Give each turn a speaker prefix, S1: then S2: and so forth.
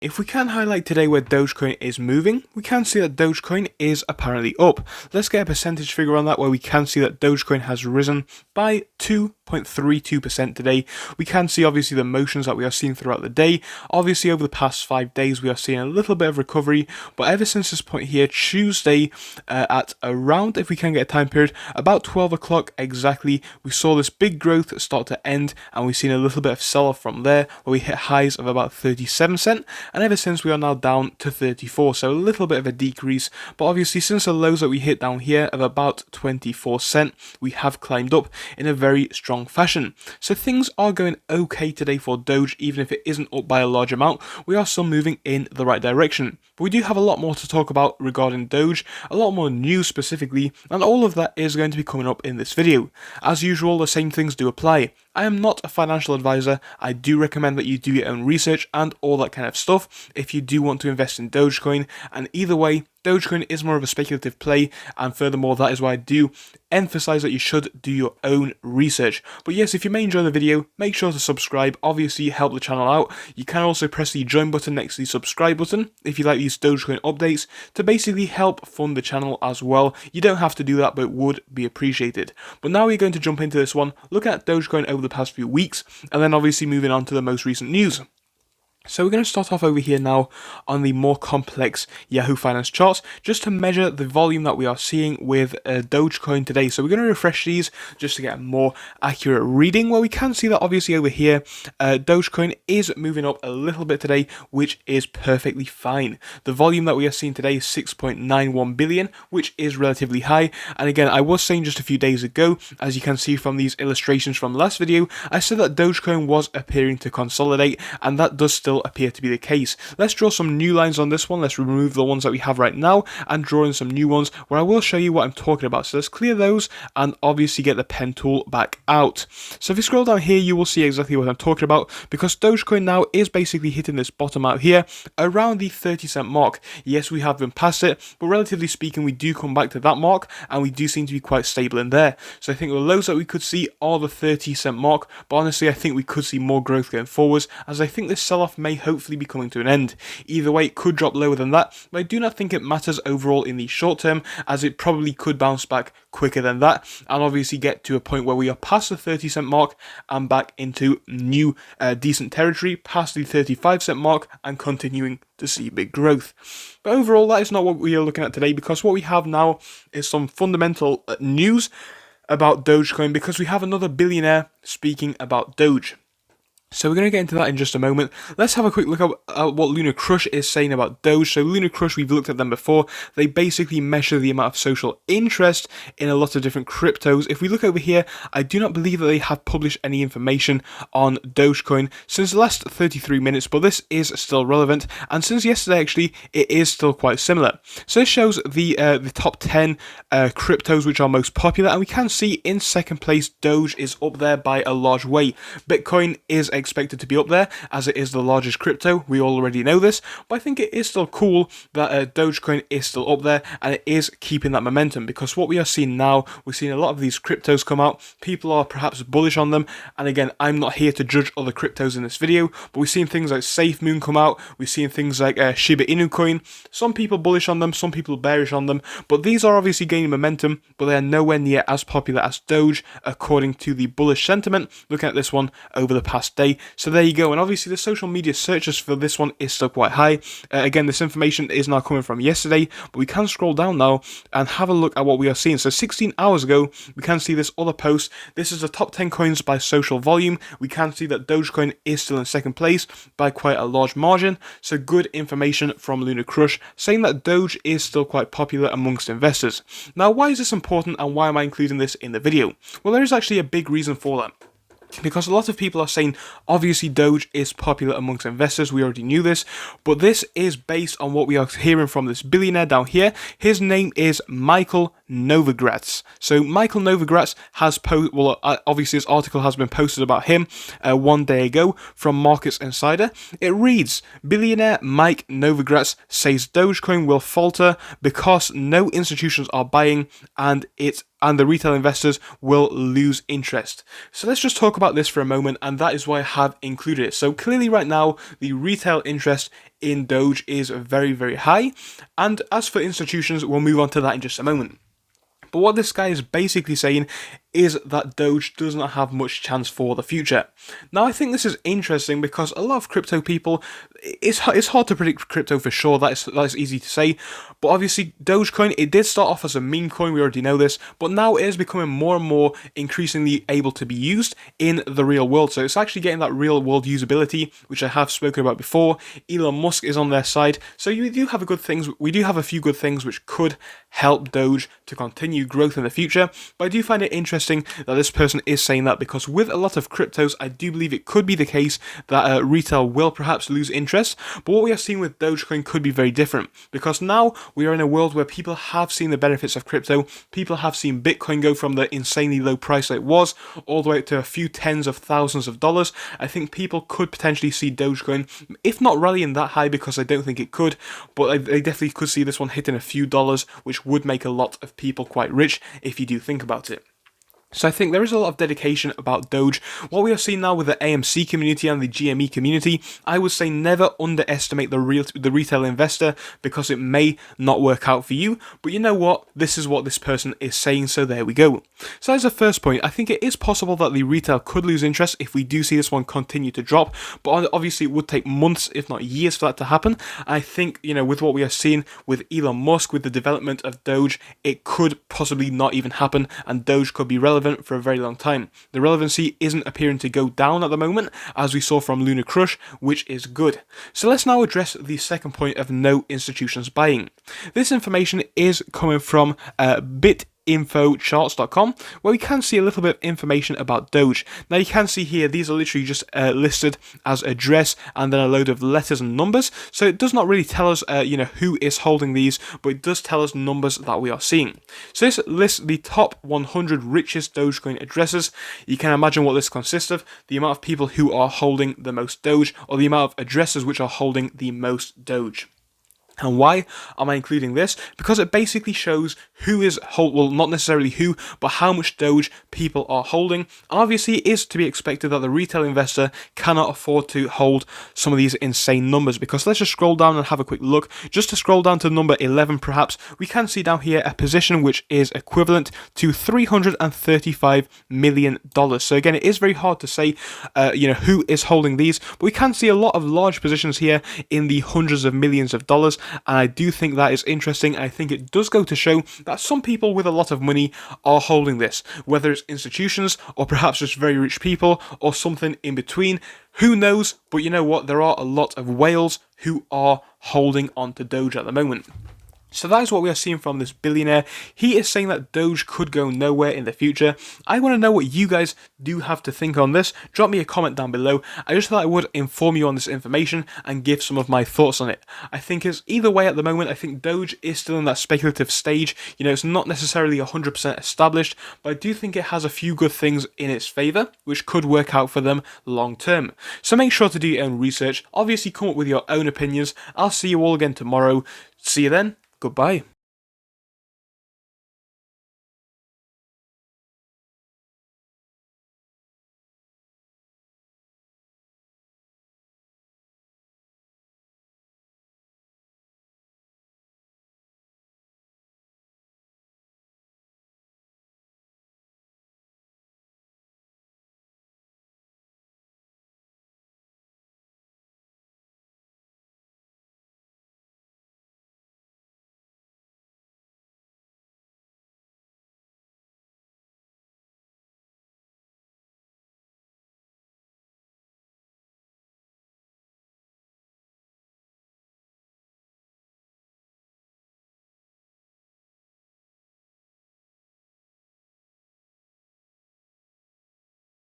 S1: If we can highlight today where Dogecoin is moving, we can see that Dogecoin is apparently up. Let's get a percentage figure on that where we can see that Dogecoin has risen by 2.32% today. We can see obviously the motions that we are seeing throughout the day. Obviously over the past 5 days we are seeing a little bit of recovery, but ever since this point here, Tuesday at around, if we can get a time period, about 12 o'clock exactly, we saw this big growth start to end and we've seen a little bit of sell-off from there where we hit highs of about 37 cents. And ever since we are now down to 34, so a little bit of a decrease, but obviously since the lows that we hit down here of about 24 cents, we have climbed up in a very strong fashion. So things are going okay today for Doge, even if it isn't up by a large amount, we are still moving in the right direction. But we do have a lot more to talk about regarding Doge, a lot more news specifically, and all of that is going to be coming up in this video. As usual, the same things do apply. I am not a financial advisor. I do recommend that you do your own research and all that kind of stuff if you do want to invest in Dogecoin, and either way, Dogecoin is more of a speculative play, and furthermore that is why I do emphasize that you should do your own research. But yes, if you may enjoy the video, make sure to subscribe, obviously help the channel out. You can also press the join button next to the subscribe button if you like these Dogecoin updates to basically help fund the channel as well. You don't have to do that, but it would be appreciated. But now we're going to jump into this one, look at Dogecoin over the past few weeks, and then obviously moving on to the most recent news. So we're going to start off over here now on the more complex Yahoo Finance charts just to measure the volume that we are seeing with Dogecoin today. So we're going to refresh these just to get a more accurate reading, where we can see that obviously over here Dogecoin is moving up a little bit today, which is perfectly fine. The volume that we are seeing today is 6.91 billion, which is relatively high. And again, I was saying just a few days ago, as you can see from these illustrations from last video, I said that Dogecoin was appearing to consolidate, and that does still appear to be the case. Let's draw some new lines on this one. Let's remove the ones that we have right now and draw in some new ones where I will show you what I'm talking about. So let's clear those and obviously get the pen tool back out. So if you scroll down here, you will see exactly what I'm talking about, because Dogecoin now is basically hitting this bottom out here around the 30 cent mark. Yes, we have been past it, but relatively speaking, we do come back to that mark and we do seem to be quite stable in there. So I think the lows that we could see are the 30 cent mark, but honestly I think we could see more growth going forwards, as I think this sell-off may hopefully be coming to an end. Either way, it could drop lower than that, but I do not think it matters overall in the short term, as it probably could bounce back quicker than that and obviously get to a point where we are past the 30 cent mark and back into new decent territory past the 35 cent mark and continuing to see big growth. But overall, that is not what we are looking at today, because what we have now is some fundamental news about Dogecoin, because we have another billionaire speaking about Doge. So we're going to get into that in just a moment. Let's have a quick look at what Lunar Crush is saying about Doge. So Lunar Crush, we've looked at them before. They basically measure the amount of social interest in a lot of different cryptos. If we look over here, I do not believe that they have published any information on Dogecoin since the last 33 minutes, but this is still relevant. And since yesterday, actually, it is still quite similar. So this shows the top 10 cryptos which are most popular. And we can see in second place, Doge is up there by a large way. Bitcoin is expected to be up there, as it is the largest crypto. We already know this, but I think it is still cool that Dogecoin is still up there and it is keeping that momentum, because what we are seeing now, we're seeing a lot of these cryptos come out. People are perhaps bullish on them, and again, I'm not here to judge other cryptos in this video, but we've seen things like SafeMoon come out. We've seen things like Shiba Inu coin. Some people bullish on them, some people bearish on them, but these are obviously gaining momentum, but they are nowhere near as popular as Doge according to the bullish sentiment looking at this one over the past day. So there you go, and obviously the social media searches for this one is still quite high. Again, this information is now coming from yesterday, but we can scroll down now and have a look at what we are seeing. So 16 hours ago, we can see this other post. This is the top 10 coins by social volume. We can see that Dogecoin is still in second place by quite a large margin. So good information from Lunar Crush saying that Doge is still quite popular amongst investors. Now, why is this important and why am I including this in the video? Well, there is actually a big reason for that. Because a lot of people are saying, obviously Doge is popular amongst investors, we already knew this, but this is based on what we are hearing from this billionaire down here. His name is Michael Novogratz. So Michael Novogratz has obviously this article has been posted about him 1 day ago from Markets Insider. It reads, billionaire Mike Novogratz says Dogecoin will falter because no institutions are buying and it's and the retail investors will lose interest. So let's just talk about this for a moment, and that is why I have included it. So clearly right now, the retail interest in Doge is very, very high, and as for institutions, we'll move on to that in just a moment. But what this guy is basically saying is that Doge does not have much chance for the future. Now, I think this is interesting because a lot of crypto people, it's hard to predict crypto for sure, that's easy to say, but obviously Dogecoin, it did start off as a meme coin, we already know this, but now it is becoming more and more increasingly able to be used in the real world, so it's actually getting that real world usability, which I have spoken about before. Elon Musk is on their side, so we do have a few good things which could help Doge to continue growth in the future, but I do find it interesting that this person is saying that because with a lot of cryptos, I do believe it could be the case that retail will perhaps lose interest, but what we are seeing with Dogecoin could be very different because now we are in a world where people have seen the benefits of crypto, people have seen Bitcoin go from the insanely low price that it was all the way up to a few tens of thousands of dollars. I think people could potentially see Dogecoin, if not rallying that high because I don't think it could, but they definitely could see this one hitting a few dollars, which would make a lot of people quite rich if you do think about it. So I think there is a lot of dedication about Doge. What we are seeing now with the AMC community and the GME community, I would say never underestimate the retail investor because it may not work out for you. But you know what? This is what this person is saying, so there we go. So as a first point, I think it is possible that the retail could lose interest if we do see this one continue to drop. But obviously it would take months, if not years, for that to happen. I think, with what we are seeing with Elon Musk, with the development of Doge, it could possibly not even happen and Doge could be relevant for a very long time. The relevancy isn't appearing to go down at the moment, as we saw from Lunar Crush, which is good. So let's now address the second point of no institutions buying. This information is coming from bitinfocharts.com, where we can see a little bit of information about Doge. Now you can see here, these are literally just listed as address and then a load of letters and numbers, so it does not really tell us who is holding these, but it does tell us numbers that we are seeing. So this lists the top 100 richest Dogecoin addresses. You can imagine what this consists of, the amount of people who are holding the most Doge, or the amount of addresses which are holding the most Doge. And why am I including this? Because it basically shows who is well, not necessarily who, but how much Doge people are holding. And obviously, it is to be expected that the retail investor cannot afford to hold some of these insane numbers. Because let's just scroll down and have a quick look. Just to scroll down to number 11, perhaps, we can see down here a position which is equivalent to $335 million. So again, it is very hard to say, who is holding these, but we can see a lot of large positions here in the hundreds of millions of dollars. And I do think that is interesting. I think it does go to show that some people with a lot of money are holding this, whether it's institutions or perhaps just very rich people or something in between. Who knows? But you know what? There are a lot of whales who are holding on to Doge at the moment. So that is what we are seeing from this billionaire. He is saying that Doge could go nowhere in the future. I want to know what you guys do have to think on this. Drop me a comment down below. I just thought I would inform you on this information and give some of my thoughts on it. I think it's either way at the moment. I think Doge is still in that speculative stage. It's not necessarily 100% established, but I do think it has a few good things in its favor, which could work out for them long term. So make sure to do your own research. Obviously, come up with your own opinions. I'll see you all again tomorrow. See you then. Goodbye.